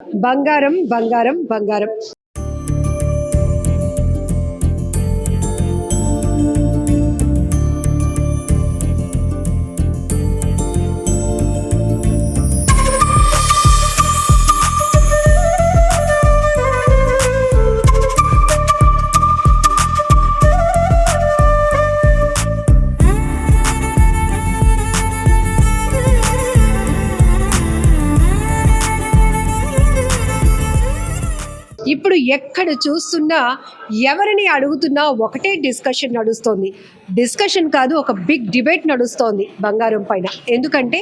బంగారం బంగారం బంగారం. ఇప్పుడు ఎక్కడ చూస్తున్నా ఎవరిని అడుగుతున్నా ఒకటే డిస్కషన్ నడుస్తోంది. డిస్కషన్ కాదు, ఒక బిగ్ డిబేట్ నడుస్తోంది బంగారం పైన. ఎందుకంటే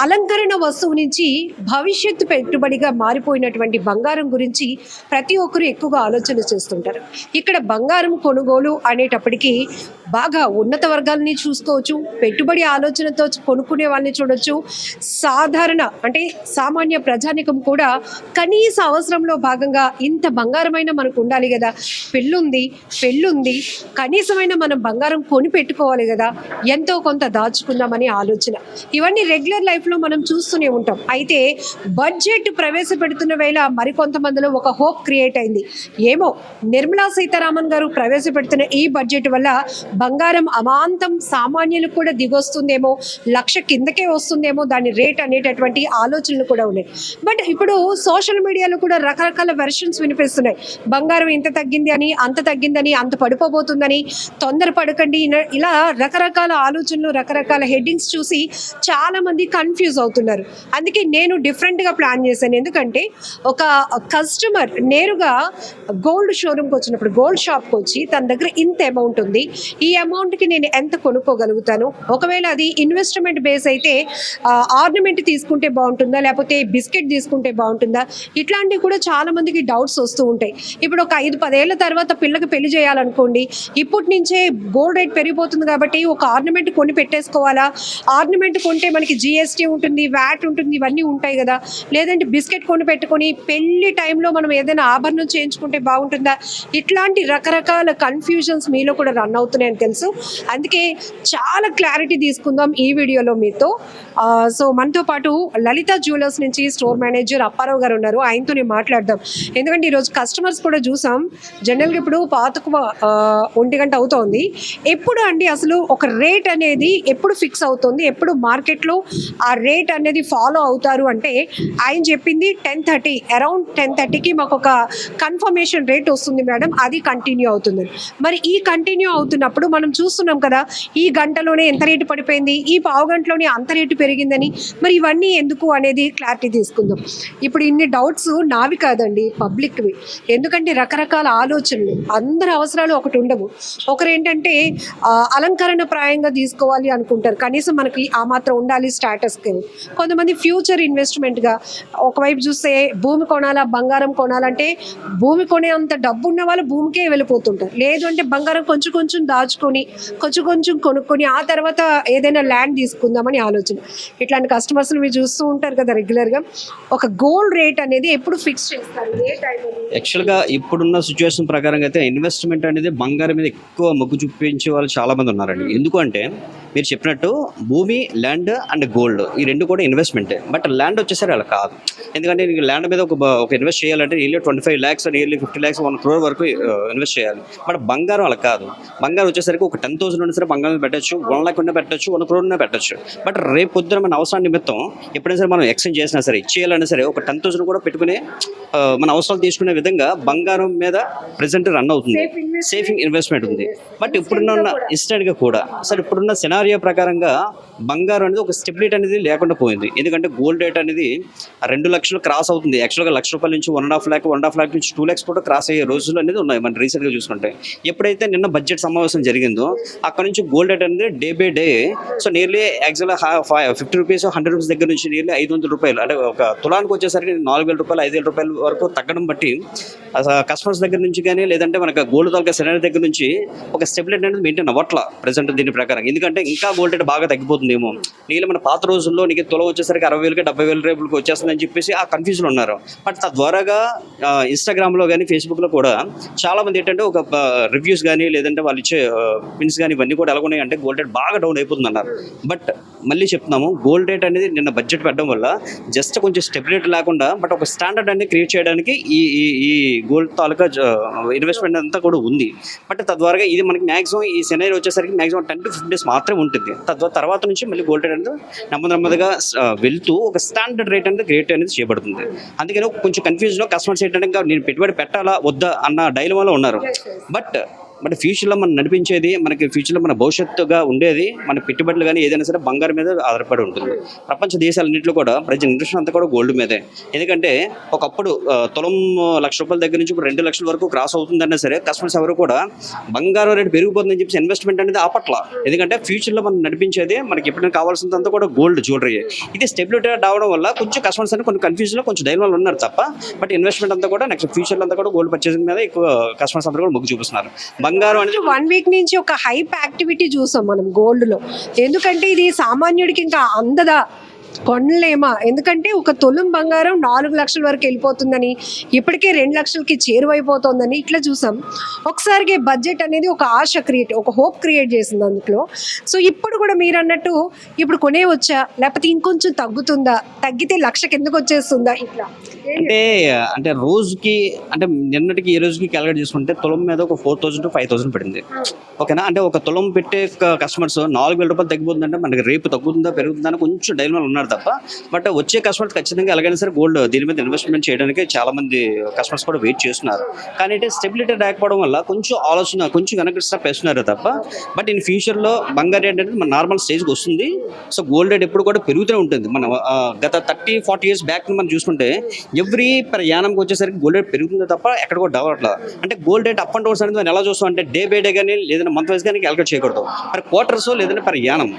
అలంకరణ వస్తువు నుంచి భవిష్యత్తు పెట్టుబడిగా మారిపోయినటువంటి బంగారం గురించి ప్రతి ఒక్కరు ఎక్కువగా ఆలోచన చేస్తుంటారు. ఇక్కడ బంగారం కొనుగోలు అనేటప్పటికీ బాగా ఉన్నత వర్గాలని చూసుకోవచ్చు, పెట్టుబడి ఆలోచనతో కొనుక్కునే వాళ్ళని చూడొచ్చు, సాధారణ అంటే సామాన్య ప్రజానికం కూడా కనీస అవసరంలో భాగంగా ఇంత బంగారమైన మనకు ఉండాలి కదా, పెళ్ళుంది కనీసమైన మనం బంగారం కొని పెట్టుకోవాలి కదా, ఎంతో కొంత దాచుకుందామని ఆలోచన. ఇవన్నీ రెగ్యులర్ లైఫ్లో మనం చూస్తూనే ఉంటాం. అయితే బడ్జెట్ ప్రవేశపెడుతున్న వేళ మరికొంతమందిలో ఒక హోప్ క్రియేట్ అయింది. ఏమో నిర్మలా సీతారామన్ గారు ప్రవేశపెడుతున్న ఈ బడ్జెట్ వల్ల బంగారం అమాంతం సామాన్యులకు కూడా దిగొస్తుందేమో, 1,00,000 కిందకే వస్తుందేమో దాని రేట్ అనేటటువంటి ఆలోచనలు కూడా ఉన్నాయి. బట్ ఇప్పుడు సోషల్ మీడియాలో కూడా రకరకాల వెర్షన్స్ వినిపిస్తున్నాయి. బంగారం ఇంత తగ్గింది అని, అంత తగ్గిందని, అంత పడిపోబోతుందని, తొందర పడకండి, ఇలా రకరకాల ఆలోచనలు, రకరకాల హెడ్డింగ్స్ చూసి చాలా మంది కన్ఫ్యూజ్ అవుతున్నారు. అందుకే నేను డిఫరెంట్గా ప్లాన్ చేశాను. ఎందుకంటే ఒక కస్టమర్ నేరుగా గోల్డ్ షోరూమ్కి వచ్చినప్పుడు, గోల్డ్ షాప్కి వచ్చి తన దగ్గర ఇంత అమౌంట్ ఉంది, ఈ అమౌంట్కి నేను ఎంత కొనుక్కోగలుగుతాను, ఒకవేళ అది ఇన్వెస్ట్మెంట్ బేస్ అయితే ఆర్నమెంట్ తీసుకుంటే బాగుంటుందా, లేకపోతే బిస్కెట్ తీసుకుంటే బాగుంటుందా, ఇట్లాంటివి కూడా చాలా మందికి డౌట్స్ వస్తూ ఉంటాయి. ఇప్పుడు ఒక 5-10 ఏళ్ల తర్వాత పిల్లకి పెళ్లి చేయాలనుకోండి, ఇప్పటి నుంచే గోల్డ్ రేట్ పెరిగిపోతుంది కాబట్టి ఒక ఆర్నమెంట్ కొని పెట్టేసుకోవాలా, ఆర్నమెంట్ కొంటే మనకి జిఎస్టీ ఉంటుంది, వ్యాట్ ఉంటుంది, ఇవన్నీ ఉంటాయి కదా, లేదంటే బిస్కెట్ కొని పెట్టుకొని పెళ్లి టైంలో మనం ఏదైనా ఆభరణం చేయించుకుంటే బాగుంటుందా, ఇట్లాంటి రకరకాల కన్ఫ్యూజన్స్ మీలో కూడా రన్ అవుతున్నాయని తెలుసు. అందుకే చాలా క్లారిటీ తీసుకుందాం ఈ వీడియోలో మీతో. సో మనతో పాటు లలిత జ్యువెలర్స్ నుంచి స్టోర్ మేనేజర్ అప్పారావు గారు ఉన్నారు. ఆయనతో నేను మాట్లాడదాం. ఎందుకంటే ఈరోజు కస్టమర్స్ కూడా చూసాం, జనరల్గా ఇప్పుడు పాతకు 1 గంట అవుతోంది. ఎప్పుడు అండి అసలు ఒక రేట్ అనేది ఎప్పుడు ఫిక్స్ అవుతుంది, ఎప్పుడు మార్కెట్లో ఆ రేట్ అనేది ఫాలో అవుతారు అంటే ఆయన చెప్పింది 10:30, అరౌండ్ 10:30కి మాకు ఒక కన్ఫర్మేషన్ రేట్ వస్తుంది మేడం, అది కంటిన్యూ అవుతుంది. మరి ఈ కంటిన్యూ అవుతున్నప్పుడు మనం చూస్తున్నాం కదా, ఈ గంటలోనే ఎంత రేటు పడిపోయింది, ఈ పావు గంటలోనే అంత రేటు పెరిగిందని, మరి ఇవన్నీ ఎందుకు అనేది క్లారిటీ తీసుకుందాం. ఇప్పుడు ఇన్ని డౌట్స్ నావి కాదండి, పబ్లిక్వి. ఎందుకంటే రకరకాల ఆలోచనలు, అందరి అవసరాలు ఒకటి ఉండవు. ఒకరు ఏంటంటే అలంకరణ ప్రాయంగా తీసుకోవాలి అనుకుంటారు, కనీసం మనకి ఆ మాత్రం ఉండాలి స్టాటస్కి. కొంతమంది ఫ్యూచర్ ఇన్వెస్ట్మెంట్గా, ఒకవైపు చూస్తే భూమి కొనాలా, బంగారం కొనాలంటే భూమి కొనే అంత డబ్బు ఉన్న వాళ్ళు భూమికే వెళ్ళిపోతుంటారు. లేదు అంటే బంగారం కొంచెం కొంచెం దాచుకొని, కొంచెం కొంచెం కొనుక్కొని ఆ తర్వాత ఏదైనా ల్యాండ్ తీసుకుందామని ఆలోచన. ఇట్లాంటి కస్టమర్స్ని మీరు చూస్తూ ఉంటారు కదా రెగ్యులర్గా. ఒక గోల్డ్ రేట్ అనేది ఎప్పుడు ఫిక్స్ చేస్తారు, ఏ టైం? యాక్చువల్గా ఇప్పుడున్న సిచ్యువేషన్ ప్రకారంగా అయితే ఇన్వెస్ట్మెంట్ అనేది బంగారం మీద ఎక్కువ మొగ్గు చూపించే వాళ్ళు చాలా మంది ఉన్నారండి. ఎందుకంటే మీరు చెప్పినట్టు భూమి, ల్యాండ్ అండ్ గోల్డ్ ఈ రెండు కూడా ఇన్వెస్ట్మెంటే. బట్ ల్యాండ్ వచ్చేసరి అలా కాదు. ఎందుకంటే నీకు ల్యాండ్ మీద ఒక ఇన్వెస్ట్ చేయాలంటే nearly 25 lakhs, nearly 50 lakhs, 1 crore వరకు ఇన్వెస్ట్ చేయాలి. బట్ బంగారం అలా కాదు. బంగారం వచ్చేసరికి ఒక 10,000 ఉన్నా సరే బంగారం పెట్టచ్చు, 1 lakh ఉన్నా పెట్టచ్చు, 1 crore ఉన్నా పెట్టచ్చు. బట్ రేపు పొద్దున మన అవసరం నిమిత్తం ఎప్పుడైనా సరే మనం ఎక్స్చేంజ్ చేసినా సరే, ఇచ్చేయాలన్నా సరే ఒక 10,000 కూడా పెట్టుకుని మన అవసరాలు తీసుకునే విధంగా బంగారం మీద ప్రెసెంట్ రన్ అవుతుంది, సేఫింగ్ ఇన్వెస్ట్మెంట్ ఉంది. బట్ ఇప్పుడున్న ఇన్స్టెంట్గా కూడా సరే ఇప్పుడున్న సినారియో ప్రకారంగా బంగారం అనేది ఒక స్టెబిలిటీ అనేది లేకుండా పోయింది. ఎందుకంటే గోల్డ్ రేట్ అనేది 2 లక్షలు క్రాస్ అవుతుంది. యాక్చువల్గా ₹1,00,000 నుంచి 1.5 lakh నుంచి 2 lakhs కూడా క్రాస్ అయ్యే రోజులు అనేది ఉన్నాయి మనం రీసెంట్గా చూసుకుంటే. ఎప్పుడైతే నిన్న బడ్జెట్ సమావేశం జరిగిందో అక్కడ నుంచి గోల్డ్ రేట్ అనేది day by day so nearly యాక్చువల్గా ₹50, ₹100 దగ్గర నుంచి నియర్లీ ₹500, అంటే ఒక తులానికి వచ్చేసరికి ₹4,000, ₹5,000 వరకు తగ్గడం బట్టి కస్టమర్స్ దగ్గర నుంచి కానీ లేదంటే మనకు గోల్డ్ తాలూకా సినారీ దగ్గర నుంచి ఒక స్టెబిలిటీ అనేది మెయింటైన్ అవ్వట్ల ప్రెసెంట్ దీని ప్రకారం. ఎందుకంటే ఇంకా గోల్డ్ రేట్ బాగా తగ్గిపోతుందేమో, నీళ్ళు మన పాత రోజుల్లో నీకు తులం వచ్చేసరికి 60,000కి 70,000 రేపులకు వచ్చేస్తుందని చెప్పేసి ఆ కన్ఫ్యూజన్ ఉన్నారు. బట్ తద్వారాగా ఇన్స్టాగ్రామ్లో కానీ ఫేస్బుక్లో కూడా చాలా మంది ఏంటంటే ఒక రివ్యూస్ కానీ లేదంటే వాళ్ళు ఇచ్చే పిన్స్ కానీ ఇవన్నీ కూడా ఎలా ఉన్నాయి అంటే గోల్డ్ రేట్ బాగా డౌన్ అయిపోతుంది అన్నారు. బట్ మళ్ళీ చెప్తున్నాము, గోల్డ్ రేట్ అనేది నిన్న బడ్జెట్ పెట్టడం వల్ల జస్ట్ కొంచెం స్టెబిలిటీ లేకుండా బట్ ఒక స్టాండర్డ్ అనేది క్రియేట్ చేయడానికి ఈ ఈ ఈ గోల్డ్ తాలూకా ఇన్వెస్ట్మెంట్ అంతా కూడా ఉంది. బట్ తద్వారా ఇది మనకి మ్యాక్సిమం ఈ సెనరీ వచ్చేసరికి మ్యాక్సిమం 10 to 15 days మాత్రమే ఉంటుంది. తర్వాత నుంచి మళ్ళీ గోల్డ్ రేట్ అనేది నెమ్మదిగా వెళ్తూ ఒక స్టాండర్డ్ రేట్ అనేది క్రియేట్ అనేది చేయబడుతుంది. అందుకని కొంచెం కన్ఫ్యూజన్లో కస్టమర్స్ ఏంటంటే ఇంకా నేను పెట్టుబడి పెట్టాలా వద్దా అన్న డైలమాలో ఉన్నారు. బట్ ఫ్యూచర్లో మనం నడిపించేది, మనకి ఫ్యూచర్లో మన భవిష్యత్తుగా ఉండేది మన పెట్టుబడులు కానీ ఏదైనా సరే బంగారం మీద ఆధారపడి ఉంటుంది. ప్రపంచ దేశాలన్నింటిలో కూడా ప్రజల ఇన్వెస్ట్మెంట్ అంతా కూడా గోల్డ్ మీదే. ఎందుకంటే ఒకప్పుడు తులం ₹1,00,000 దగ్గర నుంచి ఇప్పుడు 2,00,000 వరకు క్రాస్ అవుతుందన్నా సరే కస్టమర్స్ ఎవరు కూడా బంగారం రేటు పెరిగిపోతుందని చెప్పి ఇన్వెస్ట్మెంట్ అనేది ఆపట్ల. ఎందుకంటే ఫ్యూచర్లో మనం నడిపించేది మనకి ఎప్పుడైనా కావాల్సినంత కూడా గోల్డ్ జ్యువెలరీ. ఇది స్టెబిలిటీ రావడం వల్ల కొంచెం కస్టమర్స్ అని కొన్ని కన్ఫ్యూజన్లో కొంచెం ధైర్యంలో ఉన్నారు తప్ప బట్ ఇన్వెస్ట్మెంట్ అంతా కూడా నెక్స్ట్ ఫ్యూచర్లో అంతా కూడా గోల్డ్ పర్చేసింగ్ మీద ఎక్కువ కస్టమర్స్ అందరూ కూడా మొగ్గు చూపిస్తున్నారు. బంగారం అనేది 1 week నుంచి ఒక హైప్ యాక్టివిటీ చూసాం మనం గోల్డ్ లో. ఎందుకంటే ఇది సామాన్యుడికి ఇంకా అందదా, కొనలేమా. ఎందుకంటే ఒక తులం బంగారం 4 లక్షల వరకు వెళ్ళిపోతుందని, ఇప్పటికే 2 లక్షలకి చేరువైపోతుందని ఇట్లా చూసాం. ఒకసారికి బడ్జెట్ అనేది ఒక ఆశ క్రియేట్, ఒక హోప్ క్రియేట్ చేసింది అందులో. సో ఇప్పుడు కూడా మీరు అన్నట్టు ఇప్పుడు కొనేవచ్చా, లేకపోతే ఇంకొంచెం తగ్గుతుందా, తగ్గితే లక్షకి ఎందుకు వచ్చేస్తుందా ఇట్లా అంటే రోజుకి అంటే నిన్నటికి ఈ రోజుకి క్యాలిక్యులేట్ చేసుకుంటే తులం మీద ఒక 4,000 to 5,000 పడింది. ఓకేనా, అంటే ఒక తులం పెట్టే కస్టమర్స్ ₹4,000 తగ్గిపోతుందంటే మనకి రేపు తగ్గుతుందా పెరుగుతుందా అని కొంచెం డైలమాలో ఉన్నారు తప్ప బట్ వచ్చే కస్టమర్స్ ఖచ్చితంగా ఎలాగైనా సరే గోల్డ్ దీని మీద ఇన్వెస్ట్మెంట్ చేయడానికి చాలా మంది కస్టమర్స్ కూడా వెయిట్ చేస్తున్నారు. కానీ అంటే స్టెబిలిటీ రాకపోవడం వల్ల కొంచెం ఆలోచన కొంచెం వెనక్కి స్టెప్ వేస్తున్నారు తప్ప బట్ ఇన్ ఫ్యూచర్లో బంగారు రేట్ అనేది మన నార్మల్ స్టేజ్కి వస్తుంది. సో గోల్డ్ రేట్ ఎప్పుడు కూడా పెరుగుతూనే ఉంటుంది. మన గత 30-40 years బ్యాక్ మనం చూసుకుంటే ఎవ్రీ యానంకి వచ్చేసరికి గోల్డ్ రేట్ పెరుగుతుంది తప్ప ఎక్కడ కూడా డౌన్ అట్లా. అంటే gold rate up and downs అనేది మనం ఎలా చూస్తాం అంటే డే బై డే కానీ లేదంటే మంత్ వైజ్ కానీ క్యాలిక్యులేట్ చేయకూడదు. మరి క్వార్టర్స్ లేదంటే పర్ యానం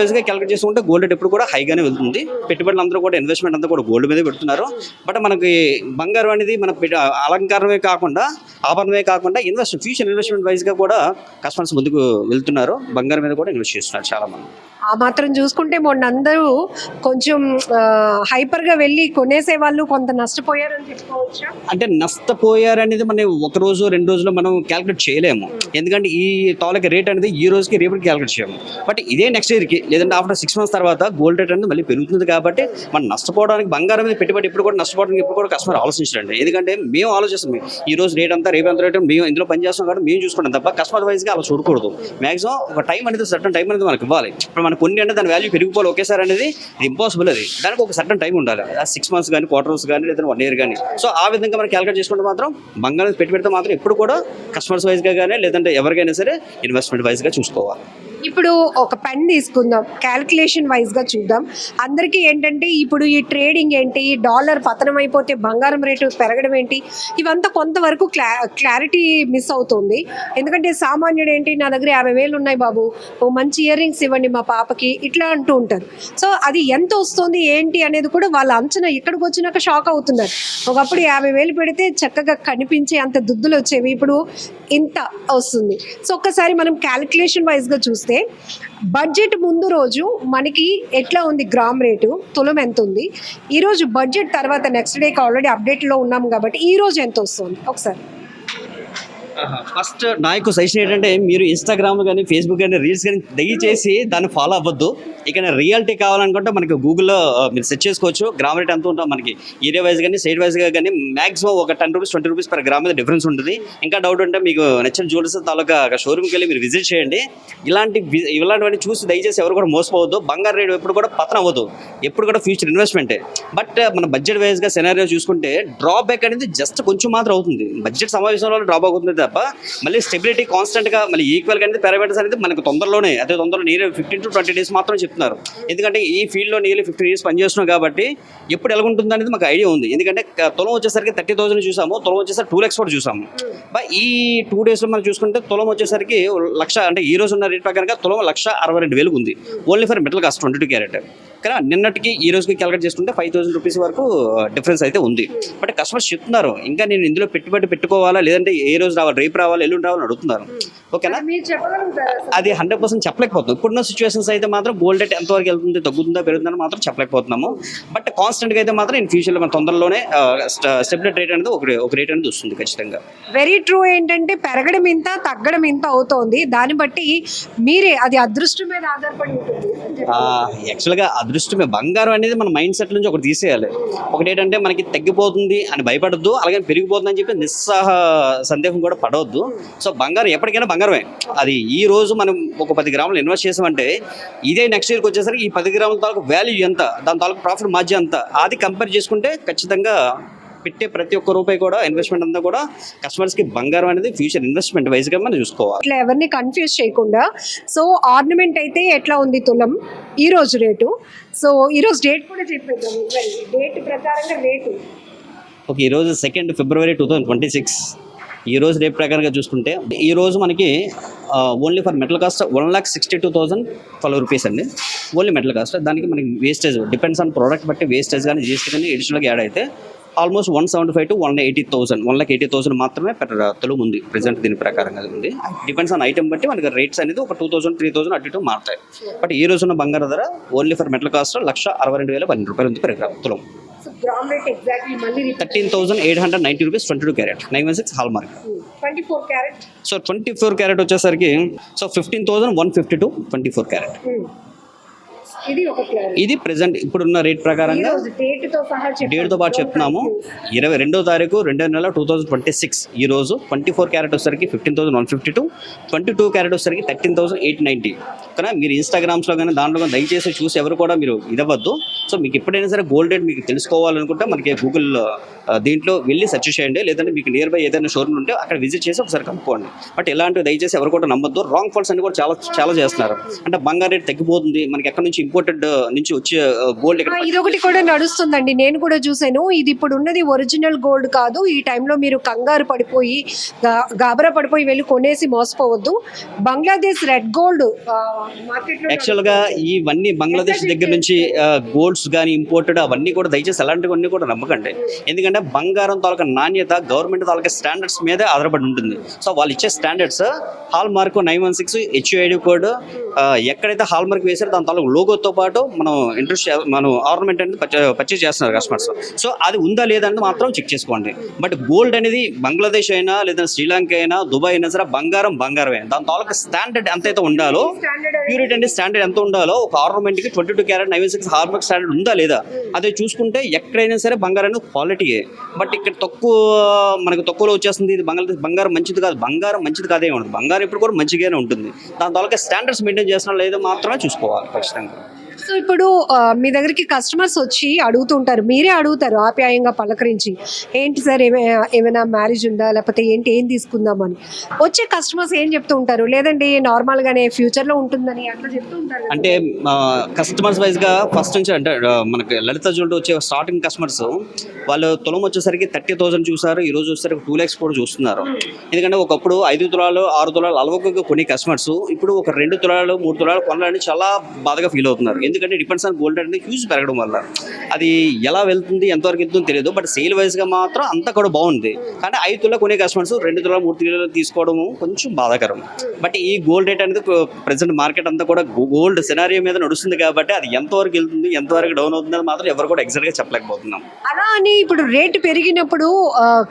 వైజ్గా క్యాలిక్యులేట్ చేసుకుంటే గోల్డ్ రేట్ ఎప్పుడు కూడా హైగానే వెళ్తుంది. పెట్టుబడులు అందరూ కూడా ఇన్వెస్ట్మెంట్ అంతా కూడా గోల్డ్ మీదే పెడుతున్నారు. బట్ మనకి బంగారం అనేది మన అలంకారమే కాకుండా ఆభరణమే కాకుండా ఫ్యూచర్ ఇన్వెస్ట్మెంట్ వైజ్గా కూడా కస్టమర్స్ ముందుకు వెళ్తున్నారు. బంగారం మీద కూడా ఇన్వెస్ట్ చేస్తున్నారు చాలా మంది. ఆ మాత్రం చూసుకుంటే మొన్న అందరూ కొంచెం హైపర్గా వెళ్ళి కొనేసే వాళ్ళు కొంత నష్టపోయారని చెప్పుకోవచ్చా? అంటే నష్టపోయారనేది మనం ఒక రోజు 2 రోజుల్లో మనం క్యాలిక్యులేట్ చేయలేము. ఎందుకంటే ఈ తాలూకా రేట్ అనేది ఈ రోజుకి రేపటికి క్యాలిక్యులేట్ చేయము. బట్ ఇదే నెక్స్ట్ ఇయర్కి లేదంటే ఆఫ్టర్ 6 months తర్వాత గోల్డ్ రేట్ అనేది మళ్ళీ పెరుగుతుంది. కాబట్టి మనం నష్టపోవడానికి బంగారం మీద పెట్టుబడి ఇప్పుడు కూడా నష్టపోవడానికి ఇప్పుడు కూడా కస్టమర్ ఆలోచించండి. ఎందుకంటే మేము ఆలోచిస్తాం ఈ రోజు రేట్ అంతా రేపు అంత రేట్ మేము ఇందులో పనిచేస్తాం కాబట్టి మేము చూసుకుంటాం తప్ప కస్టమర్ వైజ్గా అలా చూడకూడదు. మ్యాక్సిమం ఒక టైం అనేది సర్టన్ టైం అనేది మనకి ఇవ్వాలి. ఇప్పుడు మనకు కొన్ని అంటే దాని వాల్యూ పెరిగిపోవాలి ఒకేసారి అనేది ఇది ఇంపాసిబుల్. అది దానికి ఒక సర్టన్ టైం ఉండాలి. 6 months కానీ క్వార్టర్స్ కానీ లేదా 1 year కానీ. సో ఆ విధంగా మనం క్యాలిక్యులేట్ చేసుకుంటే మాత్రం బంగారం పెడితే మాత్రం ఎప్పుడు కూడా కస్టమర్స్ వైజ్గా కానీ లేదంటే ఎవరికైనా సరే ఇన్వెస్ట్మెంట్ వైజ్గా చూసుకోవాలి. ఇప్పుడు ఒక పెన్ తీసుకుందాం, క్యాల్కులేషన్ వైజ్గా చూద్దాం. అందరికీ ఏంటంటే ఇప్పుడు ఈ ట్రేడింగ్ ఏంటి, డాలర్ పతనం అయిపోతే బంగారం రేటు పెరగడం ఏంటి, ఇవంతా కొంతవరకు క్లారిటీ మిస్ అవుతుంది. ఎందుకంటే సామాన్యుడు ఏంటి, నా దగ్గర 50,000 ఉన్నాయి బాబు, ఓ మంచి ఇయర్ రింగ్స్ ఇవ్వండి మా పాపకి, ఇట్లా అంటూ ఉంటారు. సో అది ఎంత వస్తుంది ఏంటి అనేది కూడా వాళ్ళ అంచనా ఇక్కడికి వచ్చినాక షాక్ అవుతున్నారు. ఒకప్పుడు 50,000 పెడితే చక్కగా కనిపించే అంత దుద్దులు వచ్చేవి, ఇప్పుడు ఇంత వస్తుంది. సో ఒక్కసారి మనం క్యాల్కులేషన్ వైజ్గా చూస్తే బడ్జెట్ ముందు రోజు మనకి ఎట్లా ఉంది గ్రామ్ రేటు, తులం ఎంత ఉంది, ఈరోజు బడ్జెట్ తర్వాత నెక్స్ట్ డేకి ఆల్రెడీ అప్డేట్లో ఉన్నాము కాబట్టి ఈరోజు ఎంత వస్తుంది ఒకసారి? ఫస్ట్ నాకు సజెషన్ ఏంటంటే మీరు ఇన్స్టాగ్రామ్ కానీ ఫేస్బుక్ కానీ రీల్స్ కానీ దయచేసి దాన్ని ఫాలో అవ్వద్దు. ఇక రియాలిటీ కావాలనుకుంటే మనకి గూగుల్లో మీరు సెర్చ్ చేసుకోవచ్చు. గ్రామ్ రేట్ ఎంత ఉంటుంది మనకి ఏరియా వైజ్ కానీ స్టేట్ వైజ్గా కానీ మ్యాక్సిమం ఒక ₹10 ₹20 per gram మీద డిఫరెన్స్ ఉంటుంది. ఇంకా డౌట్ ఉంటే మీకు నచ్చిన జ్యువెలర్స్ తాలూకా షోరూమ్కి వెళ్ళి మీరు విజిట్ చేయండి. ఇలాంటివన్నీ చూసి దయచేసి ఎవరు కూడా మోసపోవద్దు. బంగారు రేటు ఎప్పుడు కూడా పతనం అవ్వదు, ఎప్పుడు కూడా ఫ్యూచర్ ఇన్వెస్ట్మెంటే. బట్ మన బడ్జెట్ వైజ్గా సెనారియో చూసుకుంటే డ్రాబ్యాక్ అనేది జస్ట్ కొంచెం మాత్రం అవుతుంది. బడ్జెట్ సమావేశంలో డ్రాబ్యాక్ అవుతుంది తప్ప మళ్ళీ స్టెబిలిటీ కాన్స్టెంట్గా మళ్ళీ ఈక్వల్గా అనేది పారామీటర్స్ అనేది మనకు తొందరలోనే అదే తొందరలో నియర్ 15 to 20 days మాత్రం చెప్తున్నారు. ఎందుకంటే ఈ ఫీల్డ్లో నియర్లీ 15 years పనిచేస్తున్నాం కాబట్టి ఎప్పుడు ఎలా ఉంటుంది అనేది మాకు ఐడియా ఉంది. ఎందుకంటే తులం వచ్చేసరికి 30,000 చూసాము, తులం వచ్చేసరికి 2 lakhs కూడా చూసాము. ఈ 2 daysలో మనం చూసుకుంటే తులం వచ్చేసరికి 1,00,000 అంటే ఈ రోజు ఉన్న రేట్ ప్రకారంగా తులం 1,62,000 ఉంది only for metal cost 22 carat. కానీ నిన్నటికి ఈ రోజుకి క్యాలిక్యులేట్ చేసుకుంటే ₹5,000 వరకు డిఫరెన్స్ అయితే ఉంది. బట్ కస్టమర్స్ చెప్తున్నారు ఇంకా నేను ఇందులో పెట్టుబడి పెట్టుకోవాలా లేదంటే ఏ రోజు రావాలి, రేపు రావాలి, ఎల్లుండి రావాలని అడుగుతున్నారు. ఓకేనా. మీరు చెప్పగలుగుతారా అసలు? అది 100% చెప్పలేకపోతున్నాం. ఇప్పుడున్న సిచ్యువేషన్స్ అయితే మాత్రం గోల్డ్ రేట్ ఎంతవరకు వెళ్తుంది, తగ్గుతుందా పెరుగుతుందని మాత్రం చెప్పలేకపోతున్నాము. బట్ కాన్స్టెంట్గా అయితే మాత్రం ఇన్ ఫ్యూచర్లో మన తొందరలోనే స్టెబిలిటీ రేట్ అనేది ఒక రేట్ అనేది వస్తుంది ఖచ్చితంగా. Very true. ఏంటంటే పెరగడం ఇంత తగ్గడం ఇంత అవుతోంది, దాన్ని బట్టి మీరే అది అదృష్టం మీద ఆధారపడి ఉంటుంది అని చెప్పి. యాక్చువల్గా అదృష్టమే. బంగారం అనేది మన మైండ్ సెట్ నుంచి ఒకటి తీసేయాలి. ఒకటి ఏంటంటే మనకి తగ్గిపోతుంది అని భయపడద్దు, అలాగే పెరిగిపోతుంది అని చెప్పి నిస్సహ సందేహం కూడా పడవద్దు. సో బంగారం ఎప్పటికైనా బంగారమే. అది ఈ రోజు మనం ఒక 10 గ్రాములు ఇన్వెస్ట్ చేసామంటే ఇదే నెక్స్ట్ ఇయర్కి వచ్చేసరికి ఈ 10 గ్రాముల తాలూకు వాల్యూ ఎంత, దాని తాలూకు ప్రాఫిట్ మార్జిన్ ఎంత, అది కంపేర్ చేసుకుంటే ఖచ్చితంగా పెట్టే ప్రతి ఒక్క రూపాయి కూడా ఇన్వెస్ట్మెంట్ అంతా కూడా కస్టమర్స్కి బంగారం అనేది ఫ్యూచర్ ఇన్వెస్ట్మెంట్ వైజ్గా మనం చూసుకోవాలి. ఇట్లా ఎవరిని కన్ఫ్యూజ్ చేయకుండా. సో ఆర్నమెంట్ అయితే ఎట్లా ఉంది తులం ఈ రోజు రేటు? సో ఈ రోజు డేట్ కూడా చెప్పేద్దాం. డేట్ ప్రకారంగా రేటు ఓకే. ఈరోజు 2 ఫిబ్రవరి 2026. ఈ రోజు రేపు ప్రకారంగా చూసుకుంటే ఈ రోజు మనకి only for metal cost 1,62,012 rupees అండి. Only metal cost. దానికి మనకి వేస్టేజ్ డిపెండ్స్ ఆన్ ప్రోడక్ట్ బట్టి వేస్టేజ్ కానీ జిఎస్టీ కానీ అడిషనల్గా యాడ్ అయితే ఆల్మోస్ట్ 175 to 180,000 1,80,000 మాత్రమే తులం ఉంది ప్రెసెంట్. దీని ప్రకారంగా ఉంది. డిపెండ్స్ ఆన్ ఐటమ్ బట్టి మనకి రేట్స్ అనేది ఒక 2,000 3,000 అటు ఇటు మారుతాయి. బట్ ఈ రోజున్న బంగారు ధర ఓన్లీ ఫర్ మెటల్ కాస్ట్ 1,62,012 రూపాయలు ఉంది per తులం. గ్రామ్ రేట్ ఎగ్జాక్ట్లీ మళ్ళీ 13,890 rupees 22 carrot 916 hall mark. 24 carrot. So 24 carrot వచ్చేసరికి సో 15,152 24 క్యారెట్. ఇది ఒక క్లారిటీ. ఇది ప్రెసెంట్ ఇప్పుడున్న రేట్ ప్రకారంగా డేట్తో పాటు చెప్తున్నాము. 22వ తారీఖు 2వ నెల 2026. ఈ రోజు 24 క్యారెట్ వచ్చేసరికి 15,152, 22 క్యారెట్ వచ్చేసరికి 13,890. కానీ మీరు ఇన్స్టాగ్రామ్స్లో కానీ దాంట్లో కానీ దయచేసి చూసి ఎవరు కూడా మీరు ఇదవ్వద్దు. సో మీకు ఎప్పుడైనా సరే గోల్డ్ రేట్ మీకు తెలుసుకోవాలనుకుంటే మనకి గూగుల్ దీంట్లో వెళ్ళి సెర్చ్ చేయండి, లేదంటే మీకు నియర్ బై ఏదైనా షోరూమ్ ఉంటే అక్కడ విజిట్ చేసి ఒకసారి కనుక్కోండి. బట్ ఇలాంటివి దయచేసి ఎవరు కూడా నమ్మద్దు. రాంగ్ ఫాల్స్ అని కూడా చాలా చేస్తున్నారు. అంటే బంగారు రేట్ తగ్గిపోతుంది, మనకి ఎక్కడ నుంచి ఇంపోర్టెడ్ నుంచి వచ్చే గోల్డ్. ఇదొకటి కూడా నడుస్తుందండి, నేను కూడా చూసాను. ఇది ఇప్పుడు ఉన్నది ఒరిజినల్ గోల్డ్ కాదు. ఈ టైంలో మీరు కంగారు పడిపోయి గాబరా పడిపోయి వెళ్ళి కొనేసి మోసపోవద్దు. బంగ్లాదేశ్ రెడ్ గోల్డ్ మార్కెట్లో యాక్చువల్గా ఇవన్నీ బంగ్లాదేశ్ దగ్గర నుంచి గోల్డ్స్ కానీ ఇంపోర్టెడ్ అవన్నీ కూడా దయచేసి అలాంటివన్నీ కూడా నమ్మకండి. ఎందుకంటే బంగారం తాలూకా నాణ్యత గవర్నమెంట్ తాలూకా స్టాండర్డ్స్ మీదే ఆధారపడి ఉంటుంది. సో వాళ్ళు ఇచ్చే standards hall mark 916 HUID code ఎక్కడైతే హాల్ మార్క్ వేసారో దాని తాలూకు లోగోతో పాటు మనం ఆర్నమెంట్ అనేది పర్చేజ్ చేస్తున్నారు కస్టమర్స్. సో అది ఉందా లేదని మాత్రం చెక్ చేసుకోండి. బట్ గోల్డ్ అనేది బంగ్లాదేశ్ అయినా లేదా శ్రీలంక అయినా దుబాయ్ అయినా సరే బంగారమే. దాని తాలూకా స్టాండర్డ్ ఎంతైతే ఉండాలో, ప్యూరిటీ అంటే స్టాండర్డ్ ఎంత ఉండాలో ఒక ఆర్నమెంట్కి 22 క్యారెట్ 916 హాల్ మార్క్ స్టాండర్డ్ ఉందా లేదా అదే చూసుకుంటే ఎక్కడైనా సరే బంగారం అనేది క్వాలిటీయే. బట్ ఇక్కడ మనకు తక్కువలో వచ్చేస్తుంది. ఇది బంగారం మంచిది కాదు, బంగారం మంచిది కాదే ఉండదు. బంగారం ఇప్పుడు కూడా మంచిగానే ఉంటుంది. దాని తాలూకా స్టాండర్డ్స్ మెయింటైన్ చేస్తున్నా లేదో మాత్రమే చూసుకోవాలి ఖచ్చితంగా. సో ఇప్పుడు మీ దగ్గరికి కస్టమర్స్ వచ్చి అడుగుతుంటారు, మీరే అడుగుతారు ఆప్యాయంగా పలకరించి, ఏంటి సార్ ఏమైనా మ్యారేజ్ ఉందా, లేకపోతే ఏం తీసుకుందామని. వచ్చే కస్టమర్స్ ఏం చెప్తూ ఉంటారు? లేదండి నార్మల్గానే ఫ్యూచర్లో ఉంటుందని అట్లా చెప్తూ ఉంటారు. అంటే కస్టమర్స్ వైజ్గా ఫస్ట్ నుంచి అంటే మనకి లలిత జ్యువెలరీ వచ్చే స్టార్టింగ్ కస్టమర్స్ వాళ్ళు తులం వచ్చేసరికి 30,000 చూసారు. ఈ రోజు వచ్చేసరికి 2 lakhs కూడా చూస్తున్నారు. ఎందుకంటే ఒకప్పుడు 5 తులాలు 6 తులాలు అలవకగా కొనే కస్టమర్స్ ఇప్పుడు ఒక 2 తులాలు 3 తులాలు కొనాలని చాలా బాధగా ఫీల్ అవుతున్నారు. ఎందుకంటే డిపెండ్స్ ఆన్ గోల్డ్ అనేది హ్యూజ్ పెరగడం వల్ల అది ఎలా వెళ్తుంది ఎంతవరకు వెళ్తుందో తెలియదు. బట్ సేల్ వైజ్గా మాత్రం అంతా కూడా బాగుంది. కానీ 5 తులాలు కొనే కస్టమర్స్ 2 తులాలు 3 తులాలు తీసుకోవడం కొంచెం బాధాకరం. బట్ ఈ గోల్డ్ రేట్ అనేది ప్రెసెంట్ మార్కెట్ అంతా కూడా గోల్డ్ సినారియో మీద నడుస్తుంది కాబట్టి అది ఎంతవరకు వెళ్తుంది ఎంతవరకు డౌన్ అవుతుంది అని మాత్రం ఎవరు కూడా ఎగ్జాక్ట్గా చెప్పలేకపోతున్నాం. అలా అని ఇప్పుడు రేట్ పెరిగినప్పుడు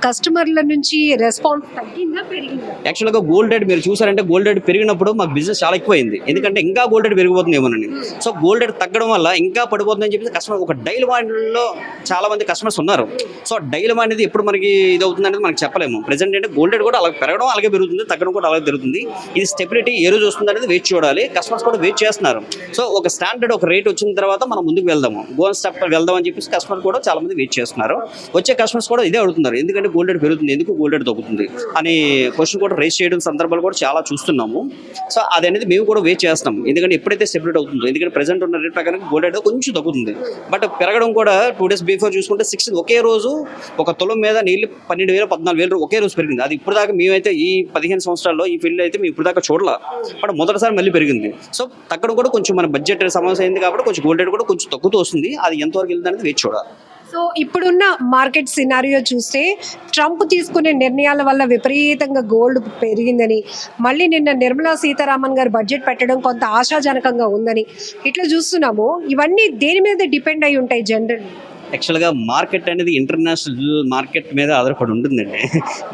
కస్టమర్ల నుంచి రెస్పాన్స్ తగ్గిందా పెరిగిందా? యాక్చువల్గా గోల్డ్ రేట్ మీరు చూసారంటే గోల్డ్ రేట్ పెరిగినప్పుడు మాకు బిజినెస్ చాలా ఎక్కువైంది. ఎందుకంటే ఇంకా గోల్డ్ రేట్ పెరిగిపోతుంది ఏమోనని. సో గోల్డ్ రేట్ తగ్గడం వల్ల ఇంకా పడిపోతుందని చెప్పి కస్టమర్ ఒక డైలమాండ్లో చాలా మంది కస్టమర్స్ ఉన్నారు. సో డైలమా అనేది ఎప్పుడు మనకి ఇది అవుతుంది అనేది మనకి చెప్పలేము. ప్రెసెంట్ అంటే గోల్డ్ రేట్ కూడా అలా పెరగడం అలాగే పెరుగుతుంది, తగ్గడం కూడా అలాగే పెరుగుతుంది. ఇది స్టెబిలిటీ ఏ రోజు వస్తుంది అనేది వెయిట్ చూడాలి. కస్టమర్స్ కూడా వెయిట్ చేస్తున్నారు. సో ఒక స్టాండర్డ్ ఒక రేట్ వచ్చిన తర్వాత మనం ముందుకు వెళ్దాము, గోల్డ్ స్టెప్ వెళ్దాం అని చెప్పేసి కస్టమర్ కూడా చాలా మంది వెయిట్ చేస్తున్నారు. వచ్చే కస్టమర్స్ కూడా ఇదే అడుగుతున్నారు, ఎందుకంటే గోల్డ్ రేట్ పెరుగుతుంది, ఎందుకు గోల్డ్ రేట్ తగ్గుతుంది అని క్వశ్చన్ కూడా రేస్ చేయడం సందర్భాలు కూడా చాలా చూస్తున్నాము. సో అది అనేది మేము కూడా వెయిట్ చేస్తాం. ఎందుకంటే ఎప్పుడైతే స్టెబిలిటీ అవుతుందో, ఎందుకంటే ప్రెసెంట్ ఉన్న రేట్ ప్రకారం గోల్డ్ రేట్ కొంచెం తగ్గుతుంది. బట్ పెరగడం కూడా 2 days బిఫోర్ చూసుకుంటే 6 ఒకే రోజు ఒక తులం మీద నీళ్ళు 12,000 14,000 ఒకే రోజు పెరిగింది. అది ఇప్పుడు దాకా మేమైతే ఈ 15 సంవత్సరాల్లో ఈ ఫీల్డ్ అయితే మేము ఇప్పుడు దాకా చూడాల. బట్ మొదటిసారి మళ్ళీ పెరిగింది. సో తగ్గడం కూడా కొంచెం మన బడ్జెట్ సమస్య అయింది కాబట్టి కొంచెం గోల్డ్ రేట్ కూడా కొంచెం తగ్గుతూ వస్తుంది. అది ఎంతవరకు వెళ్తుంది అనేది వెయిట్ చూడాలి. సో ఇప్పుడున్న మార్కెట్ సినారియో చూస్తే ట్రంప్ తీసుకునే నిర్ణయాల వల్ల విపరీతంగా గోల్డ్ పెరిగిందని, మళ్ళీ నిన్న నిర్మలా సీతారామన్ గారు బడ్జెట్ పెట్టడం కొంత ఆశాజనకంగా ఉందని ఇట్లా చూస్తున్నాము. ఇవన్నీ దేని మీద డిపెండ్ అయి ఉంటాయి జనరల్? యాక్చువల్గా మార్కెట్ అనేది ఇంటర్నేషనల్ మార్కెట్ మీద ఆధారపడి ఉంటుందండి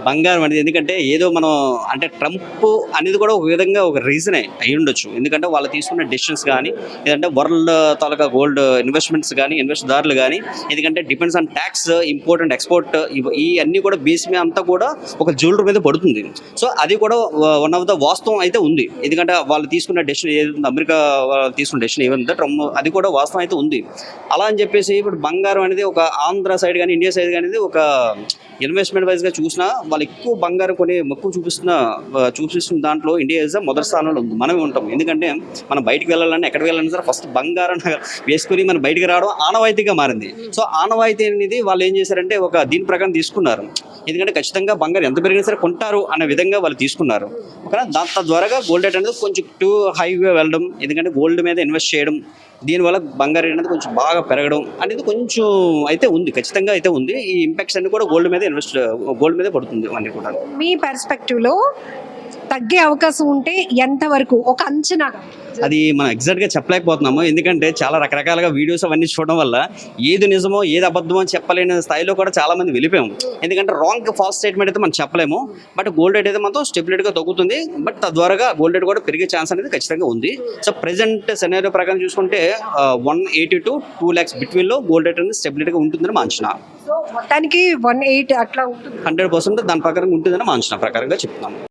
బంగారం అనేది. ఎందుకంటే ఏదో మనం అంటే ట్రంప్ అనేది కూడా ఒక విధంగా ఒక రీజనే అయి ఉండొచ్చు. ఎందుకంటే వాళ్ళు తీసుకున్న డెసిషన్స్ కానీ లేదంటే వరల్డ్ తాలూకా గోల్డ్ ఇన్వెస్ట్మెంట్స్ కానీ ఇన్వెస్ట్దారులు కానీ, ఎందుకంటే depends on tax, import and export, ఈ అన్నీ కూడా బేస్ మీద అంతా కూడా ఒక జ్యువెలరీ మీద పడుతుంది. సో అది కూడా వన్ ఆఫ్ ద వాస్తవం అయితే ఉంది. ఎందుకంటే వాళ్ళు తీసుకున్న డెసిషన్ ఏదైతే అమెరికా వాళ్ళు తీసుకున్న డెసిషన్ ఏమైందో ట్రంప్, అది కూడా వాస్తవం అయితే ఉంది. అలా అని చెప్పేసి ఇప్పుడు బంగారం అనేది ఒక ఆంధ్ర సైడ్ కానీ ఇండియా సైడ్ కానీ ఒక ఇన్వెస్ట్మెంట్ వైజ్గా చూసినా వాళ్ళు ఎక్కువ బంగారం కొని మక్కువ చూపిస్తున్న దాంట్లో ఇండియా ఇస్ మొదటి స్థానంలో ఉంది. మనమే ఉంటాం. ఎందుకంటే మనం బయటికి వెళ్ళాలన్నా ఎక్కడికి వెళ్ళాలన్నా సరే ఫస్ట్ బంగారం వేసుకుని మనం బయటికి రావడం ఆనవాయితీగా మారింది. సో ఆనవాయితీ అనేది వాళ్ళు ఏం చేశారంటే ఒక దీని ప్రకారం తీసుకున్నారు. ఎందుకంటే ఖచ్చితంగా బంగారం ఎంత పెరిగినా సరే కొంటారు అనే విధంగా వాళ్ళు తీసుకున్నారు. ఓకేనా, దాంతో ద్వారాగా గోల్డ్ రేట్ అనేది కొంచెం టూ హైగా వెళ్ళడం, ఎందుకంటే గోల్డ్ మీద ఇన్వెస్ట్ చేయడం, దీనివల్ల బంగారం అనేది కొంచెం బాగా పెరగడం అనేది కొంచెం అయితే ఉంది, ఖచ్చితంగా అయితే ఉంది. ఈ ఇంపాక్ట్స్ అన్ని కూడా గోల్డ్ మీద పడుతుంది అన్ని కూడా. మీ పర్స్పెక్టివ్లో తగ్గే అవకాశం ఉంటే ఎంతవరకు ఒక అంచనా? అది మనం ఎగ్జాక్ట్గా చెప్పలేకపోతున్నాము. ఎందుకంటే చాలా రకరకాలుగా వీడియోస్ అవన్నీ చూడడం వల్ల ఏది నిజమో ఏది అబద్ధమో చెప్పలేని స్థాయిలో కూడా చాలా మంది వెళ్ళిపోయాము. ఎందుకంటే రాంగ్ ఫాల్స్ స్టేట్మెంట్ అయితే మనం చెప్పలేము. బట్ గోల్డ్ రేట్ అయితే మాత్రం స్టెబిలిటీగా తగ్గుతుంది. బట్ తద్వారా గోల్డ్ రేట్ కూడా పెరిగే ఛాన్స్ అనేది ఖచ్చితంగా ఉంది. సో ప్రెసెంట్ సెనారియో ప్రకారం చూసుకుంటే 180 to 2 lakhs బిట్వీన్లో గోల్డ్ రేట్ అనేది స్టెబిలిటీగా ఉంటుందని మా అంచనా. సో మొత్తానికి 18 అట్లా ఉంటుంది. 100% దాని ప్రకారం ఉంటుందని మా అంచనా ప్రకారంగా చెప్తున్నాము.